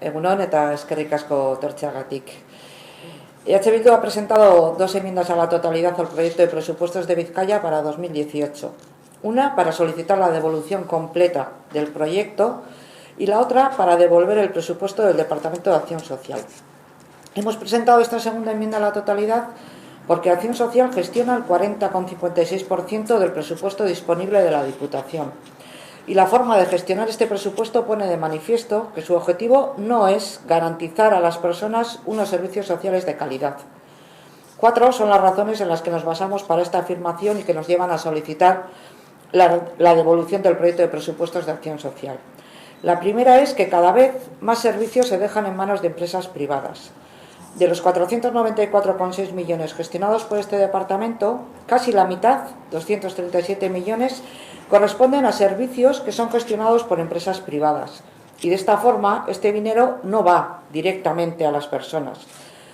Egunon eta eskerrik asko tortzeagatik. EH Bildu ha presentado dos enmiendas a la totalidad al proyecto de presupuestos de Vizcaya para 2018. Una para solicitar la devolución completa del proyecto y la otra para devolver el presupuesto del Departamento de Acción Social. Hemos presentado esta segunda enmienda a la totalidad porque Acción Social gestiona el 40,56% del presupuesto disponible de la Diputación. Y la forma de gestionar este presupuesto pone de manifiesto que su objetivo no es garantizar a las personas unos servicios sociales de calidad. 4 son las razones en las que nos basamos para esta afirmación y que nos llevan a solicitar la devolución del proyecto de presupuestos de Acción Social. La primera es que cada vez más servicios se dejan en manos de empresas privadas. De los 494,6 millones gestionados por este departamento, casi la mitad, 237 millones, corresponden a servicios que son gestionados por empresas privadas. Y de esta forma, este dinero no va directamente a las personas,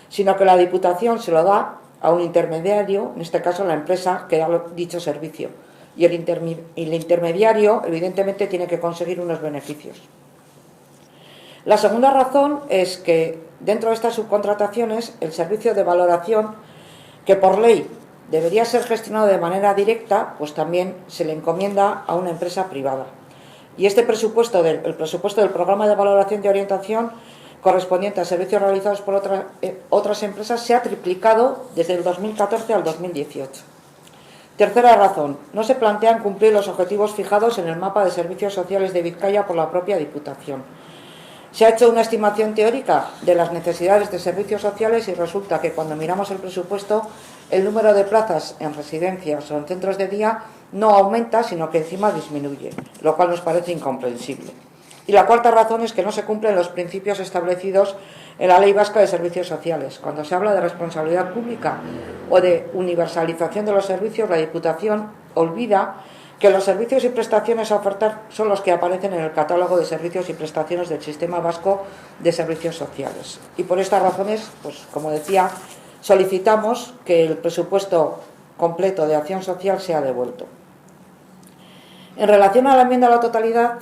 sino que la Diputación se lo da a un intermediario, en este caso la empresa que da dicho servicio. Y el intermediario, evidentemente, tiene que conseguir unos beneficios. La segunda razón es que dentro de estas subcontrataciones, el servicio de valoración, que por ley debería ser gestionado de manera directa, pues también se le encomienda a una empresa privada. Y este presupuesto, el presupuesto del programa de valoración y orientación correspondiente a servicios realizados por otras empresas se ha triplicado desde el 2014 al 2018. Tercera razón, no se plantean cumplir los objetivos fijados en el mapa de servicios sociales de Vizcaya por la propia Diputación. Se ha hecho una estimación teórica de las necesidades de servicios sociales y resulta que cuando miramos el presupuesto, el número de plazas en residencias o en centros de día no aumenta, sino que encima disminuye, lo cual nos parece incomprensible. Y la cuarta razón es que no se cumplen los principios establecidos en la Ley Vasca de Servicios Sociales. Cuando se habla de responsabilidad pública o de universalización de los servicios, la Diputación olvida que los servicios y prestaciones a ofertar son los que aparecen en el catálogo de servicios y prestaciones del Sistema Vasco de Servicios Sociales. Y por estas razones, pues como decía, solicitamos que el presupuesto completo de Acción Social sea devuelto. En relación a la enmienda a la totalidad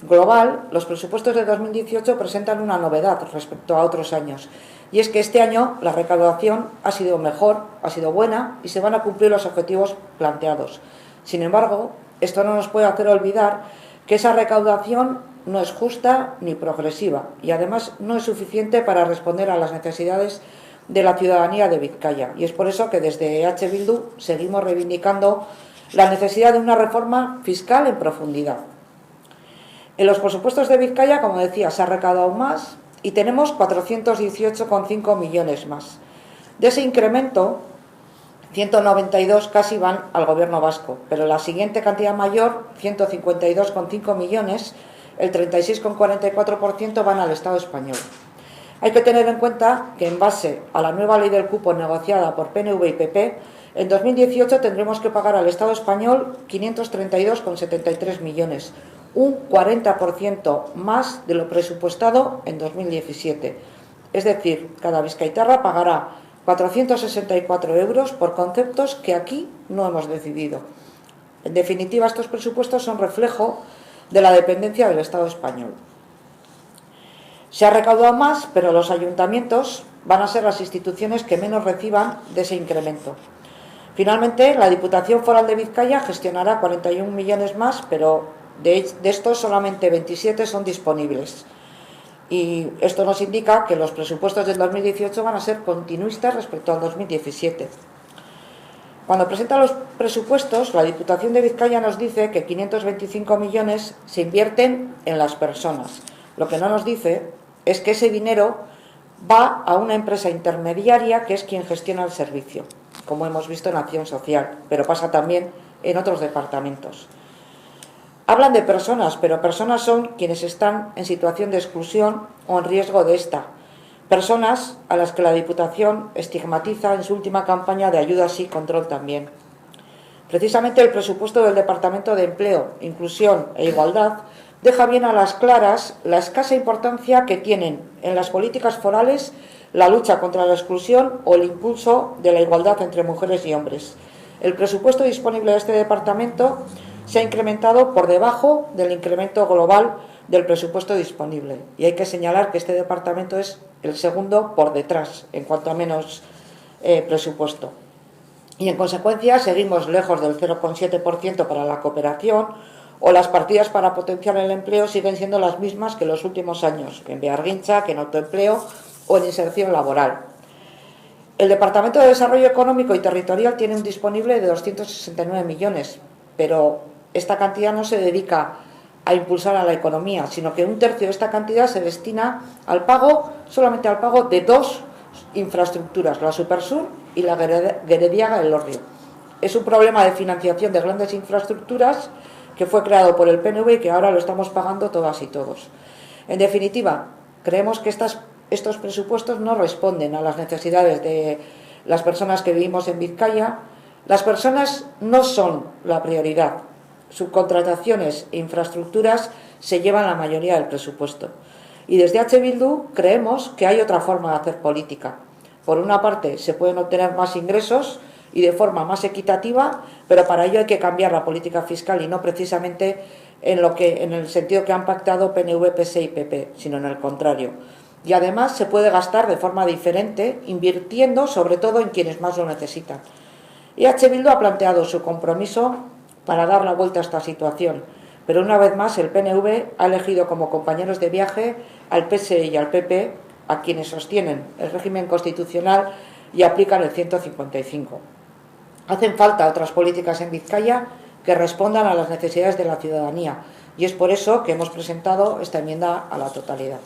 global, los presupuestos de 2018 presentan una novedad respecto a otros años, y es que este año la recaudación ha sido mejor, ha sido buena y se van a cumplir los objetivos planteados. Sin embargo, esto no nos puede hacer olvidar que esa recaudación no es justa ni progresiva y además no es suficiente para responder a las necesidades de la ciudadanía de Vizcaya. Y es por eso que desde EH Bildu seguimos reivindicando la necesidad de una reforma fiscal en profundidad. En los presupuestos de Vizcaya, como decía, se ha recaudado más y tenemos 418,5 millones más. De ese incremento, 192 casi van al gobierno vasco, pero la siguiente cantidad mayor, 152,5 millones, el 36,44% van al Estado español. Hay que tener en cuenta que en base a la nueva ley del cupo negociada por PNV y PP, en 2018 tendremos que pagar al Estado español 532,73 millones, un 40% más de lo presupuestado en 2017. Es decir, cada vizcaitarra pagará 464 euros por conceptos que aquí no hemos decidido. En definitiva, estos presupuestos son reflejo de la dependencia del Estado español. Se ha recaudado más, pero los ayuntamientos van a ser las instituciones que menos reciban de ese incremento. Finalmente, la Diputación Foral de Vizcaya gestionará 41 millones más, pero de estos solamente 27 son disponibles. Y esto nos indica que los presupuestos del 2018 van a ser continuistas respecto al 2017. Cuando presenta los presupuestos, la Diputación de Vizcaya nos dice que 525 millones se invierten en las personas. Lo que no nos dice es que ese dinero va a una empresa intermediaria que es quien gestiona el servicio, como hemos visto en Acción Social, pero pasa también en otros departamentos. Hablan de personas, pero personas son quienes están en situación de exclusión o en riesgo de esta. Personas a las que la Diputación estigmatiza en su última campaña de ayudas y control también. Precisamente el presupuesto del Departamento de Empleo, Inclusión e Igualdad deja bien a las claras la escasa importancia que tienen en las políticas forales la lucha contra la exclusión o el impulso de la igualdad entre mujeres y hombres. El presupuesto disponible de este departamento se ha incrementado por debajo del incremento global del presupuesto disponible. Y hay que señalar que este departamento es el segundo por detrás en cuanto a menos presupuesto. Y en consecuencia seguimos lejos del 0,7% para la cooperación, o las partidas para potenciar el empleo siguen siendo las mismas que en los últimos años, que en Beargintza, que en autoempleo o en inserción laboral. El Departamento de Desarrollo Económico y Territorial tiene un disponible de 269 millones, pero esta cantidad no se dedica a impulsar a la economía, sino que un tercio de esta cantidad se destina al pago, solamente al pago de dos infraestructuras, la Supersur y la Gerediaga-Elorrio. Es un problema de financiación de grandes infraestructuras que fue creado por el PNV y que ahora lo estamos pagando todas y todos. En definitiva, creemos que estos presupuestos no responden a las necesidades de las personas que vivimos en Vizcaya. Las personas no son la prioridad. Subcontrataciones e infraestructuras se llevan la mayoría del presupuesto. Y desde H. Bildu creemos que hay otra forma de hacer política. Por una parte, se pueden obtener más ingresos y de forma más equitativa, pero para ello hay que cambiar la política fiscal y no precisamente en el sentido que han pactado PNV, PSE y PP, sino en el contrario. Y además se puede gastar de forma diferente, invirtiendo sobre todo en quienes más lo necesitan. Y H. Bildu ha planteado su compromiso para dar la vuelta a esta situación, pero una vez más el PNV ha elegido como compañeros de viaje al PSE y al PP, a quienes sostienen el régimen constitucional y aplican el 155. Hacen falta otras políticas en Vizcaya que respondan a las necesidades de la ciudadanía, y es por eso que hemos presentado esta enmienda a la totalidad.